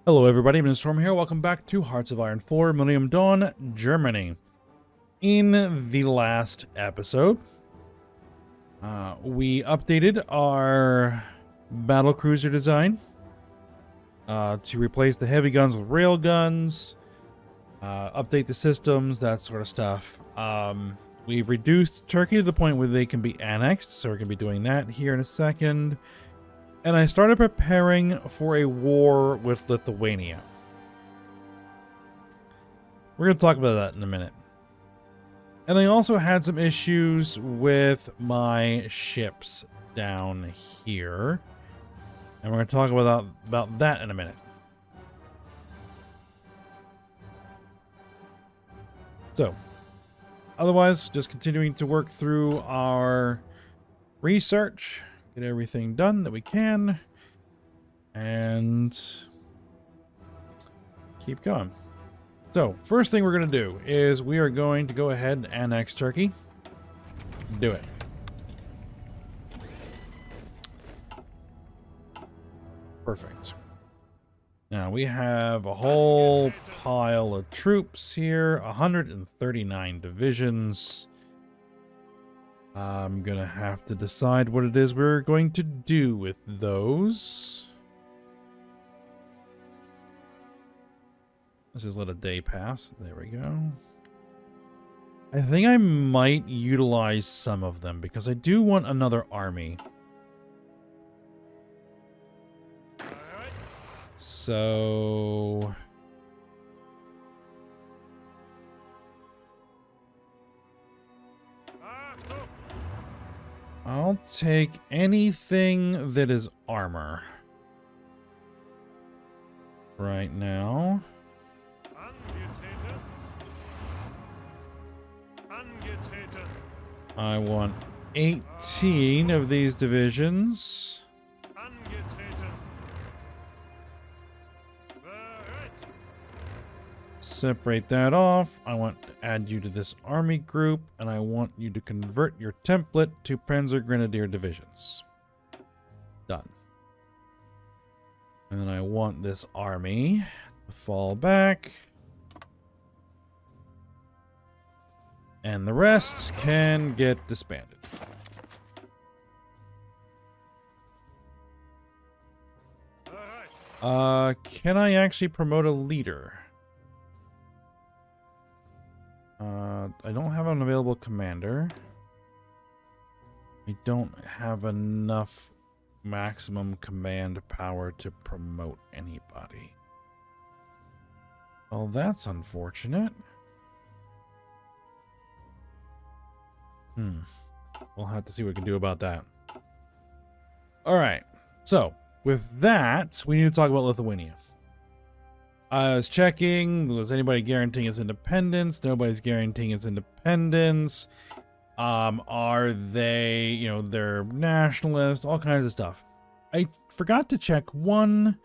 Hello everybody, I'm Storm here. Welcome back to Hearts of Iron 4, Millennium Dawn, Germany. In the last episode, we updated our battlecruiser design to replace the heavy guns with rail guns, update the systems, that sort of stuff. We've reduced Turkey to the point where they can be annexed, so we're going to be doing that here in a second. And I started preparing for a war with Lithuania. We're going to talk about that in a minute. And I also had some issues with my ships down here. And we're going to talk about that in a minute. So, otherwise, just continuing to work through our research. Get everything done that we can. And keep going. So, first thing we're going to do is we are going to go ahead and annex Turkey. Do it. Perfect. Now, we have a whole pile of troops here. 139 divisions. I'm going to have to decide what it is we're going to do with those. Let's just let a day pass. There we go. I think I might utilize some of them because I do want another army. So... I'll take anything that is armor. Right now. I want 18 of these divisions. Separate that off. I want to add you to this army group, and I want you to convert your template to Panzer Grenadier divisions. Done. And then I want this army to fall back. And the rest can get disbanded. Can I actually promote a leader? I don't have an available commander. I don't have enough maximum command power to promote anybody. Well, that's unfortunate. We'll have to see what we can do about that. Alright, so with that, we need to talk about Lithuania. I was checking, was anybody guaranteeing its independence? Nobody's guaranteeing its independence. Are they, you know, they're nationalist, all kinds of stuff. I forgot to check one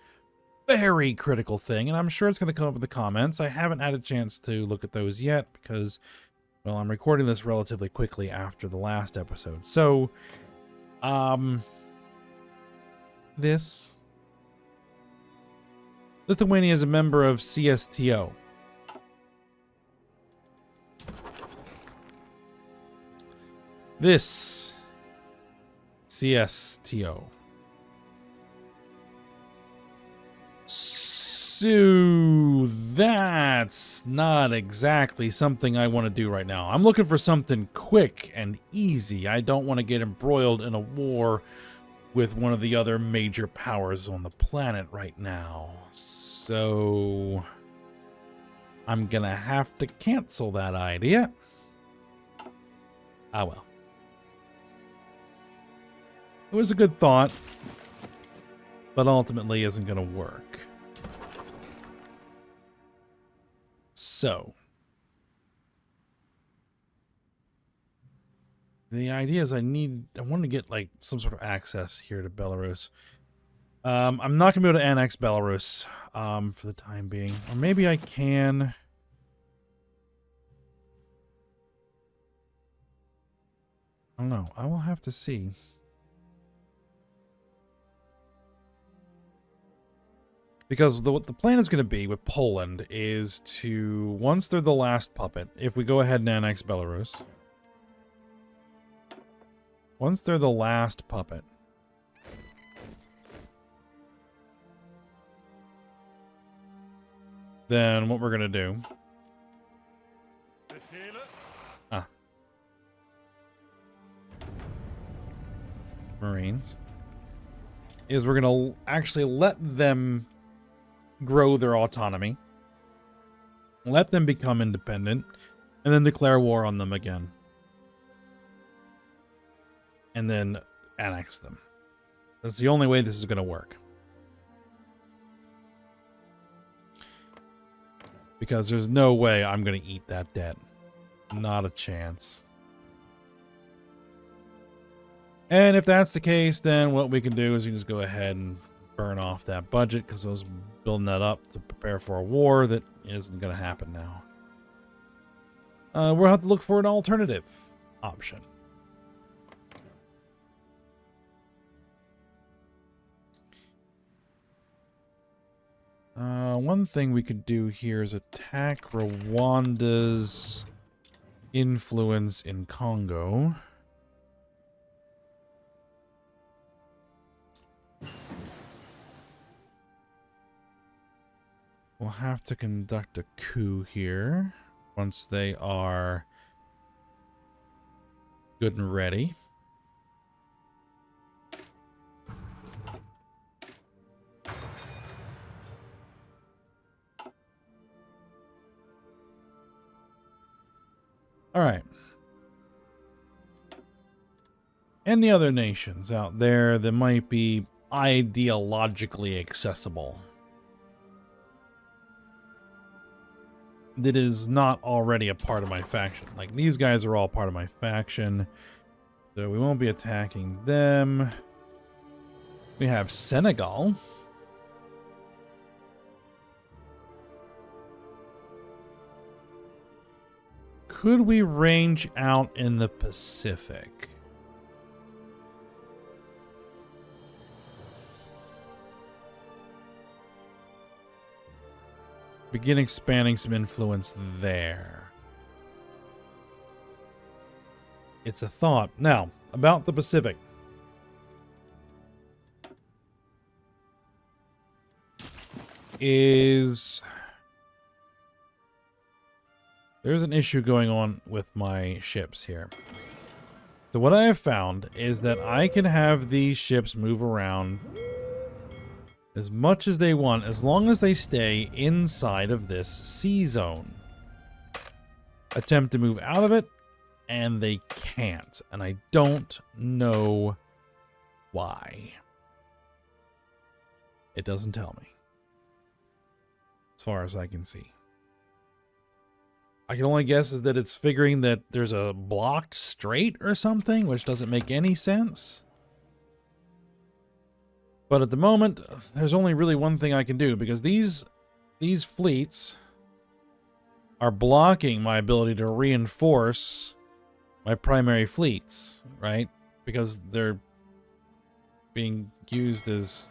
very critical thing, and I'm sure it's going to come up in the comments. I haven't had a chance to look at those yet because, well, I'm recording this relatively quickly after the last episode. So, this... Lithuania is a member of CSTO. This CSTO. So that's not exactly something I want to do right now. I'm looking for something quick and easy. I don't want to get embroiled in a war with one of the other major powers on the planet right now. So I'm gonna have to cancel that idea. Ah well. It was a good thought, but ultimately isn't gonna work. So the idea is I want to get like some sort of access here to Belarus. I'm not gonna be able to annex Belarus for the time being, or maybe I can. I don't know. I will have to see. Because what the plan is going to be with Poland is to, once they're the last puppet, if we go ahead and annex Belarus, once they're the last puppet, then what we're going to do... Marines, is we're going to actually let them grow their autonomy, let them become independent, and then declare war on them again. And then annex them. That's the only way this is going to work. Because there's no way I'm going to eat that debt. Not a chance. And if that's the case, then what we can do is we just go ahead and burn off that budget, because I was building that up to prepare for a war that isn't going to happen now. We'll have to look for an alternative option. One thing we could do here is attack Rwanda's influence in Congo. We'll have to conduct a coup here once they are good and ready. All right. And the other nations out there that might be ideologically accessible, that is not already a part of my faction. Like, these guys are all part of my faction, so we won't be attacking them. We have Senegal. Could we range out in the Pacific? Begin expanding some influence there. It's a thought. Now, about the Pacific. There's an issue going on with my ships here. So what I have found is that I can have these ships move around as much as they want, as long as they stay inside of this sea zone. Attempt to move out of it, and they can't. And I don't know why. It doesn't tell me, as far as I can see. I can only guess is that it's figuring that there's a blocked strait or something, which doesn't make any sense. But at the moment, there's only really one thing I can do, because these fleets are blocking my ability to reinforce my primary fleets, right? Because they're being used as...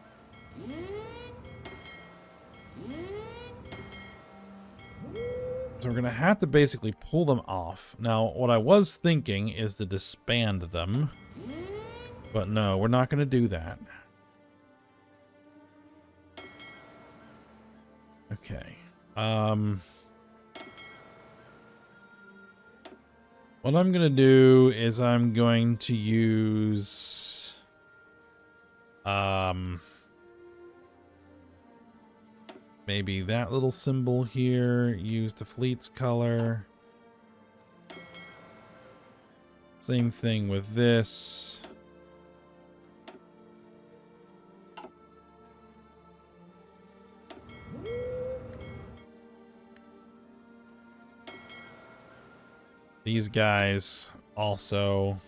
So we're going to have to basically pull them off. Now, what I was thinking is to disband them. But no, we're not going to do that. Okay. What I'm going to do is I'm going to use... maybe that little symbol here. Use the fleet's color. Same thing with this. These guys also.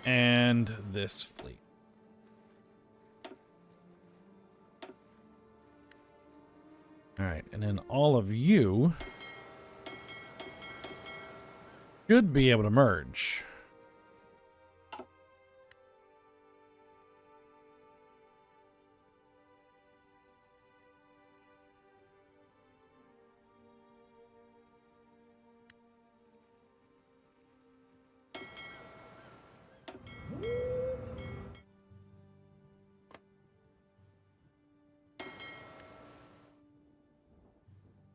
And this fleet. All right, and then all of you should be able to merge.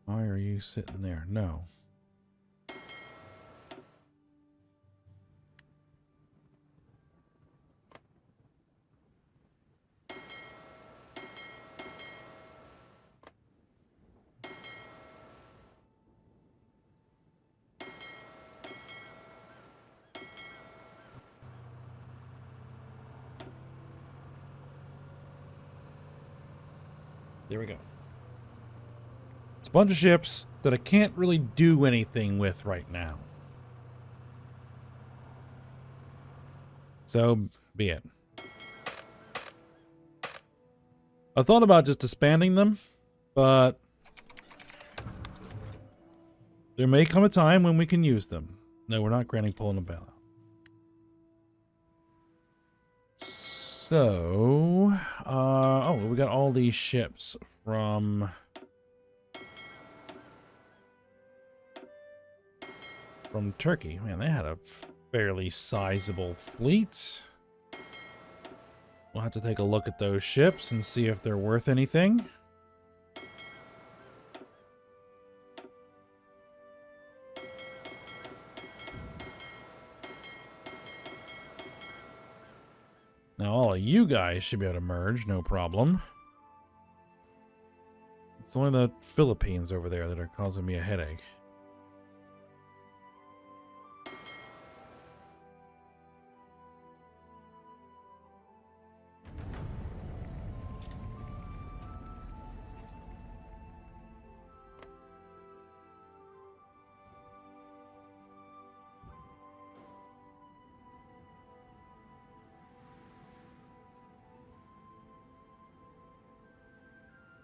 Why are you sitting there? No. There we go. It's a bunch of ships that I can't really do anything with right now. So, be it. I thought about just disbanding them, but there may come a time when we can use them. No, we're not granting Poland a bailout. So, oh, we got all these ships from Turkey. Man, they had a fairly sizable fleet. We'll have to take a look at those ships and see if they're worth anything. Now, all of you guys should be able to merge, no problem. It's only the Philippines over there that are causing me a headache.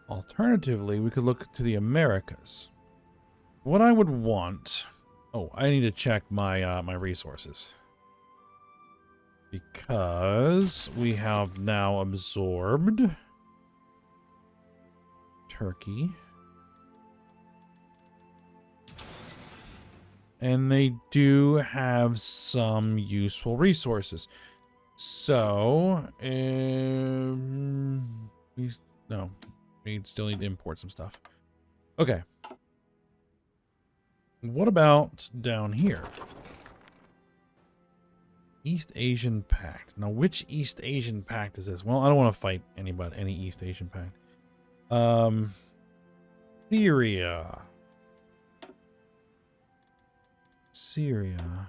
Alternatively, we could look to the Americas. What I would want... Oh, I need to check my my resources. Because we have now absorbed Turkey. And they do have some useful resources. So, we still need to import some stuff. Okay. What about down here? East Asian Pact. Now, which East Asian Pact is this? Well, I don't want to fight anybody, any East Asian Pact. Syria.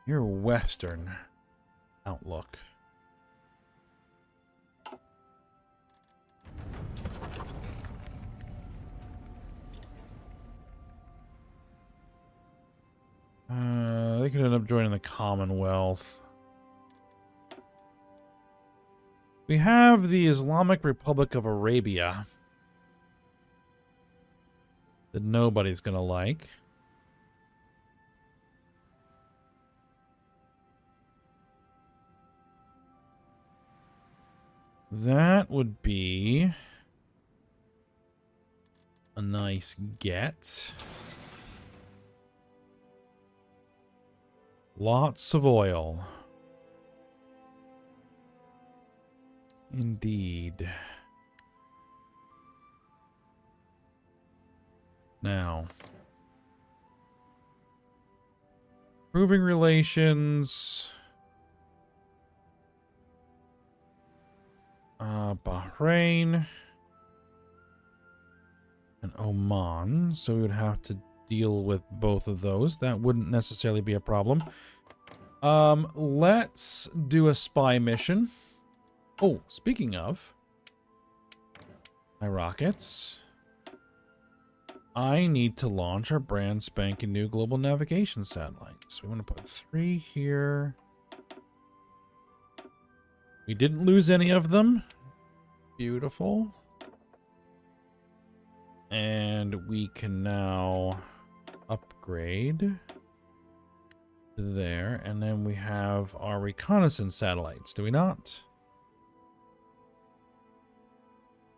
Your Western outlook. They could end up joining the Commonwealth. We have the Islamic Republic of Arabia that nobody's gonna like. That would be a nice get. Lots of oil. Indeed. Now, improving relations. Bahrain and Oman. So we would have to deal with both of those. That wouldn't necessarily be a problem. Let's do a spy mission. Oh, speaking of my rockets, I need to launch our brand spanking new global navigation satellites. We want to put 3 here. We didn't lose any of them. Beautiful. And we can now upgrade there, and then we have our reconnaissance satellites, do we not?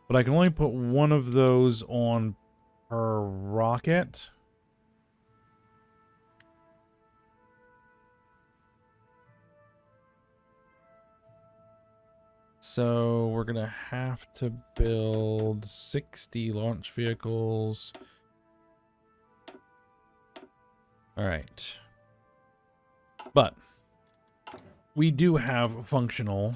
But I can only put one of those on per rocket. So we're going to have to build 60 launch vehicles. All right. But we do have functional.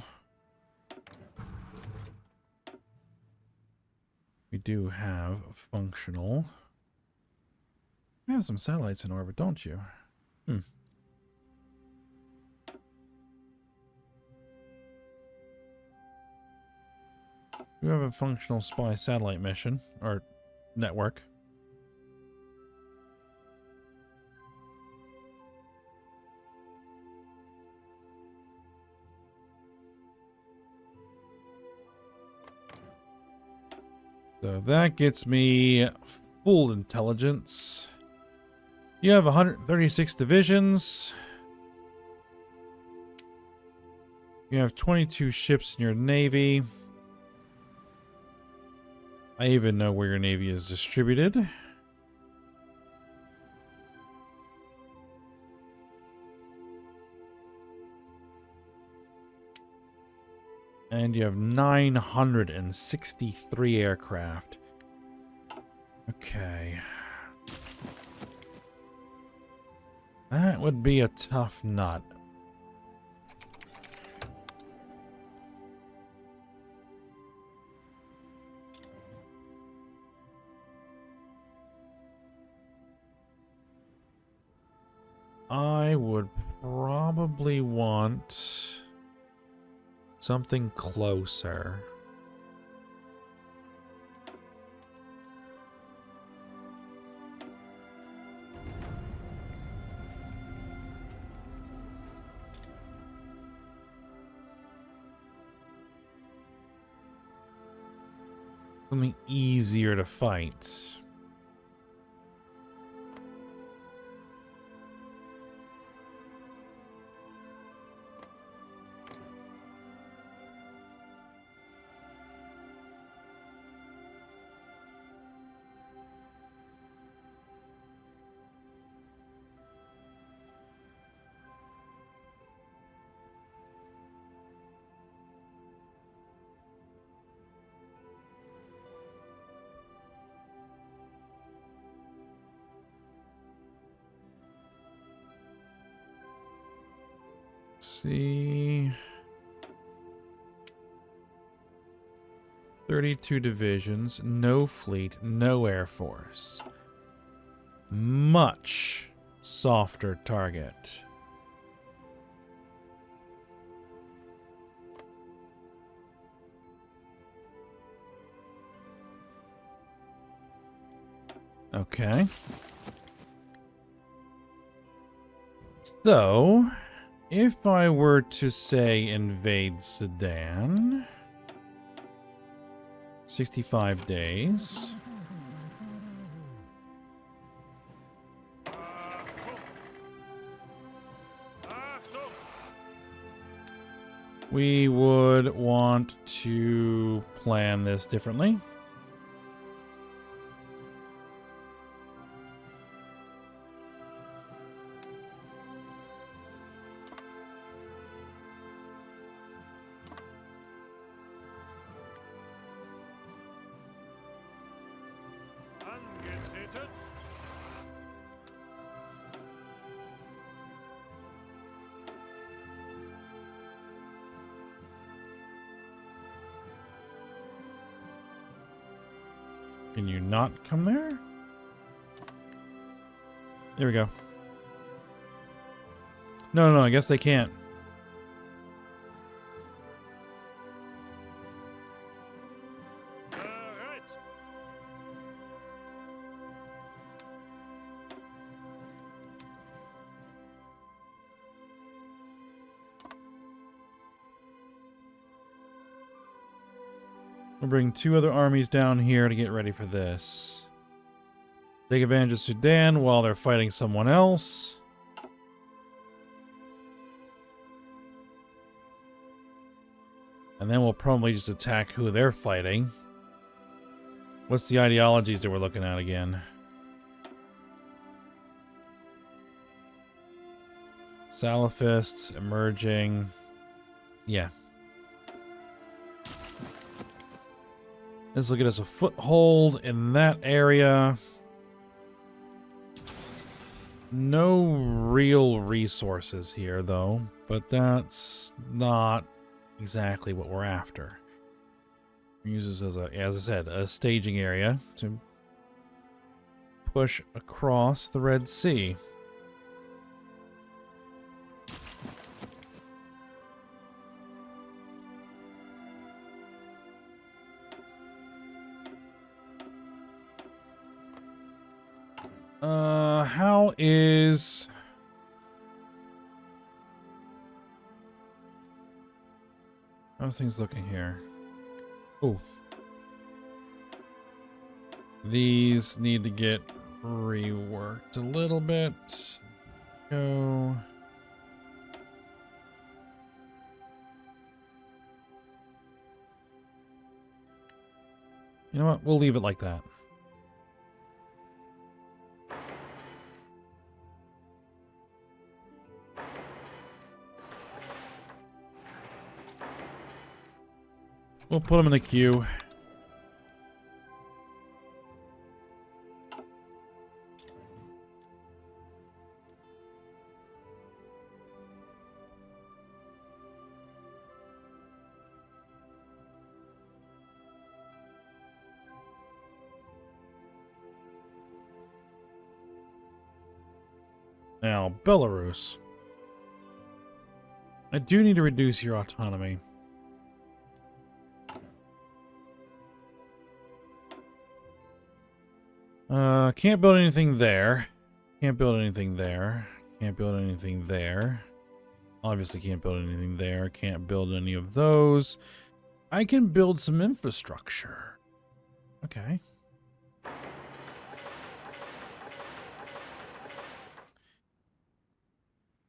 We do have functional. You have some satellites in orbit, don't you? You have a functional spy satellite mission, or network. So that gets me full intelligence. You have 136 divisions. You have 22 ships in your navy. I even know where your navy is distributed. And you have 963 aircraft. Okay. That would be a tough nut. I would probably want something closer. Something easier to fight. See, 32 divisions, no fleet, no air force. Much softer target. Okay. So, if I were to say invade Sudan, 65 days. We would want to plan this differently. Can you not come there? There we go. No, I guess they can't. We'll bring 2 other armies down here to get ready for this. Take advantage of Sudan while they're fighting someone else. And then we'll probably just attack who they're fighting. What's the ideologies that we're looking at again? Salafists, emerging. Yeah. This will get us a foothold in that area. No real resources here, though. But that's not exactly what we're after. We use this as as I said, a staging area to push across the Red Sea. How is... How's things looking here? Oh. These need to get reworked a little bit. Go. You know what? We'll leave it like that. We'll put them in the queue. Now, Belarus. I do need to reduce your autonomy. Can't build anything there. Can't build anything there. Can't build anything there. Obviously can't build anything there. Can't build any of those. I can build some infrastructure. Okay.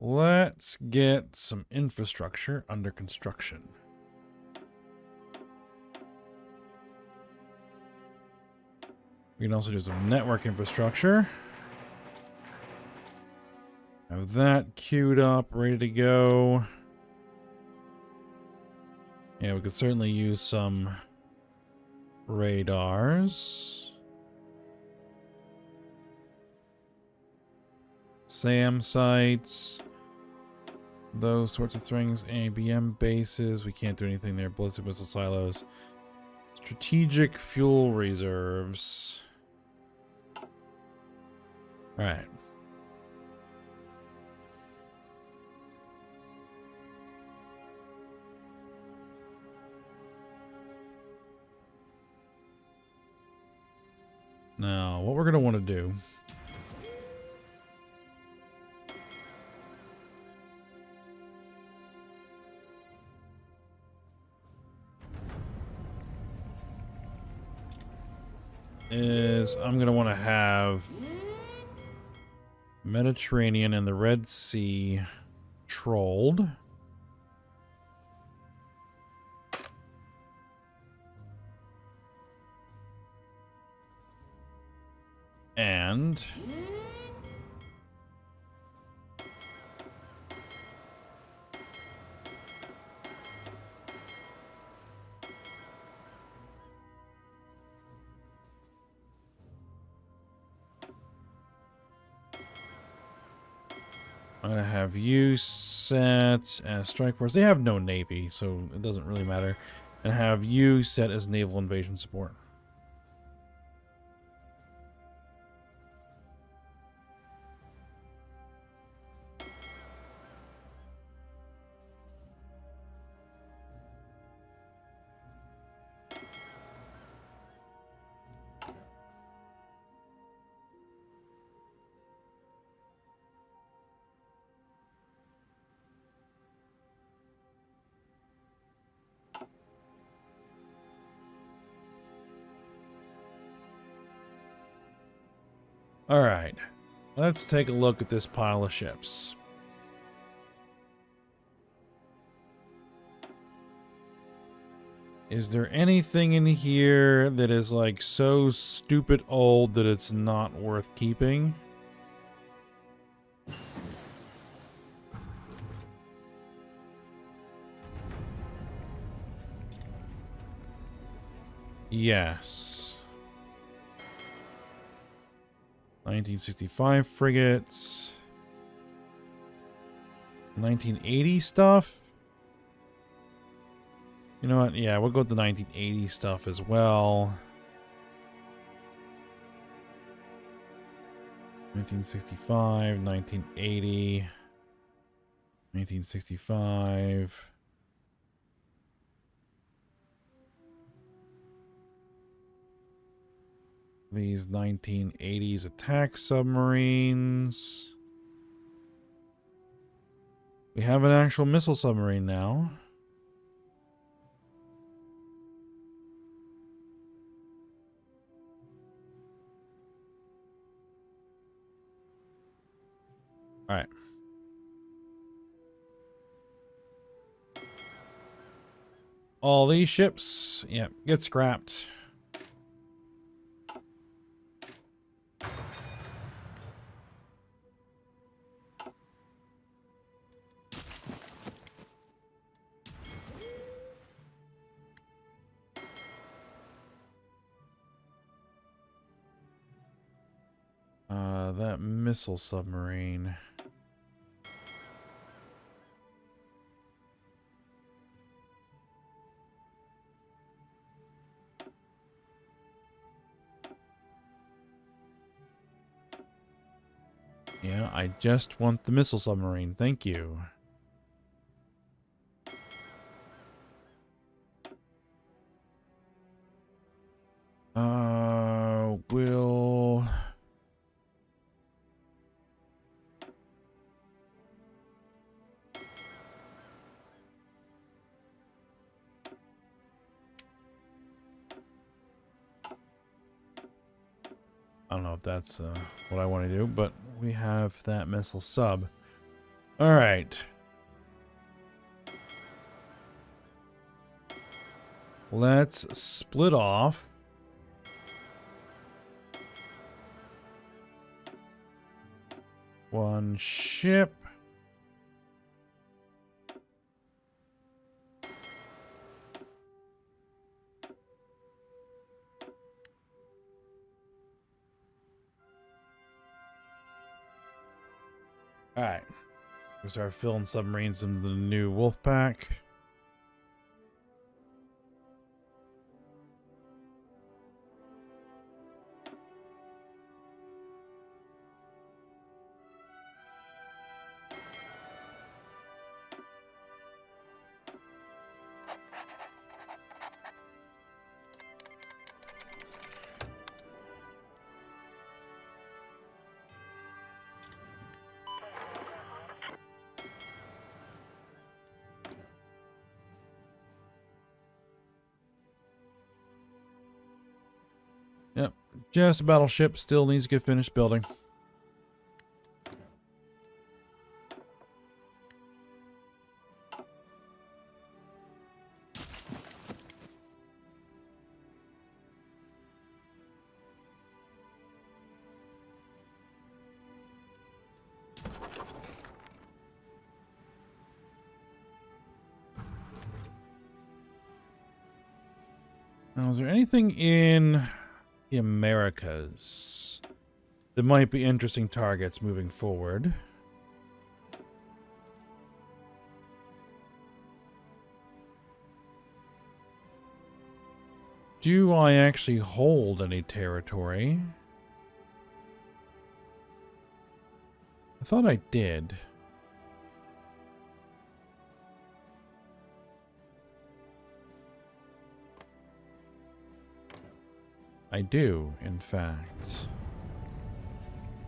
Let's get some infrastructure under construction. We can also do some network infrastructure. Have that queued up, ready to go. Yeah, we could certainly use some radars. SAM sites. Those sorts of things. ABM bases. We can't do anything there. Ballistic missile silos. Strategic fuel reserves. Alright. Now, what we're going to want to do is I'm going to want to have Mediterranean and the Red Sea trolled. And I'm going to have you set as strike force. They have no navy, so it doesn't really matter. And have you set as naval invasion support. All right, let's take a look at this pile of ships. Is there anything in here that is like so stupid old that it's not worth keeping? Yes. 1965 frigates. 1980 stuff? You know what? Yeah, we'll go with the 1980 stuff as well. 1965, 1980, 1965. These 1980s attack submarines. We have an actual missile submarine now. All right. All these ships, yeah, get scrapped. That missile submarine. Yeah, I just want the missile submarine. Thank you. We'll... I don't know if that's what I want to do, but we have that missile sub. All right. Let's split off. One ship. Alright. We start filling submarines into the new wolf pack. Yep. Just a battleship still needs to get finished building. Now, is there anything in the Americas that might be interesting targets moving forward? Do I actually hold any territory? I thought I did. I do, in fact.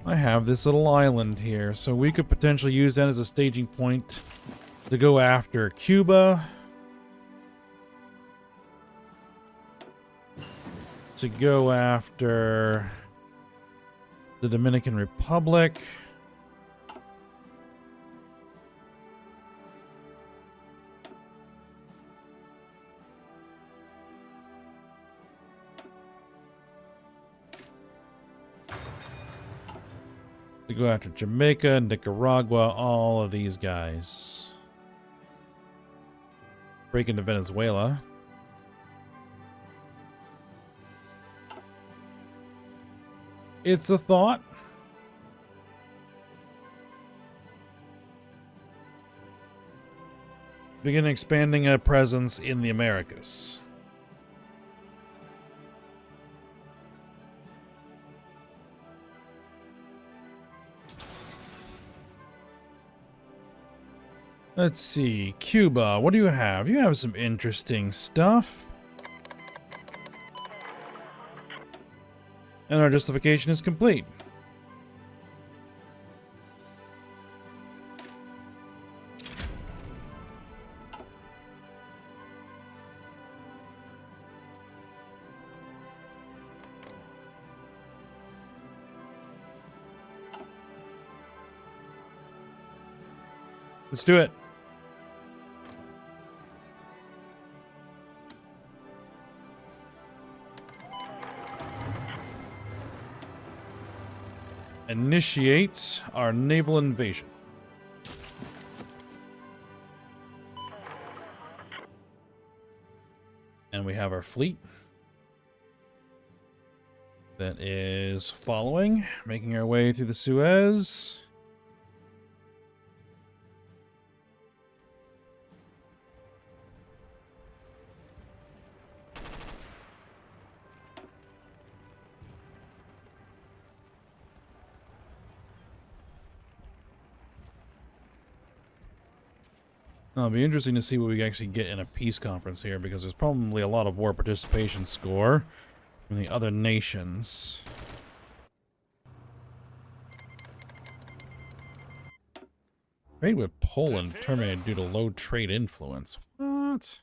I have this little island here, so we could potentially use that as a staging point to go after Cuba, to go after the Dominican Republic. To go after Jamaica, Nicaragua, all of these guys. Break into Venezuela. It's a thought. Begin expanding a presence in the Americas. Let's see. Cuba, what do you have? You have some interesting stuff. And our justification is complete. Let's do it. Initiate our naval invasion. And we have our fleet that is following, making our way through the Suez. It'll be interesting to see what we actually get in a peace conference here, because there's probably a lot of war participation score from the other nations. Trade with Poland terminated due to low trade influence. What?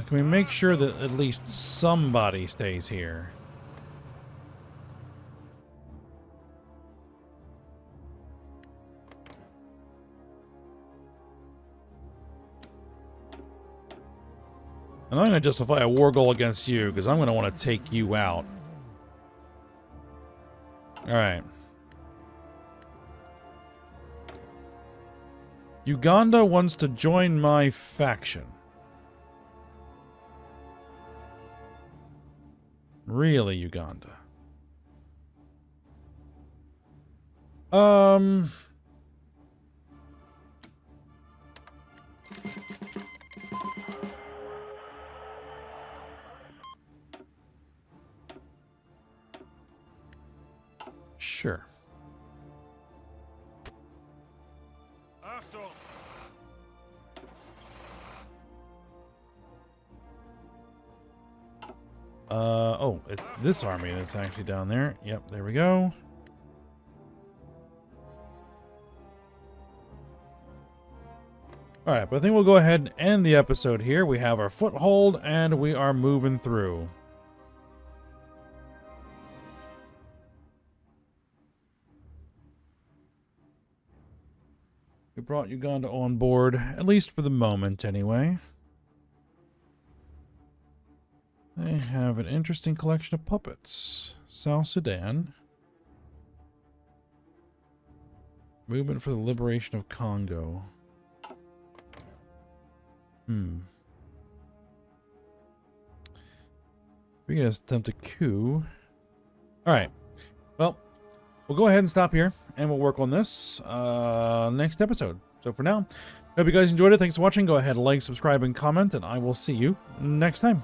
Can we make sure that at least somebody stays here? And I'm going to justify a war goal against you, because I'm going to want to take you out. Alright. Uganda wants to join my faction. Really, Uganda? Sure. Oh, it's this army that's actually down there. Yep, there we go. Alright, but I think we'll go ahead and end the episode here. We have our foothold, and we are moving through. We brought Uganda on board, at least for the moment, anyway. They have an interesting collection of puppets. South Sudan. Movement for the liberation of Congo. We can attempt a coup. Alright. Well, we'll go ahead and stop here, and we'll work on this next episode. So for now, hope you guys enjoyed it. Thanks for watching. Go ahead, like, subscribe, and comment, and I will see you next time.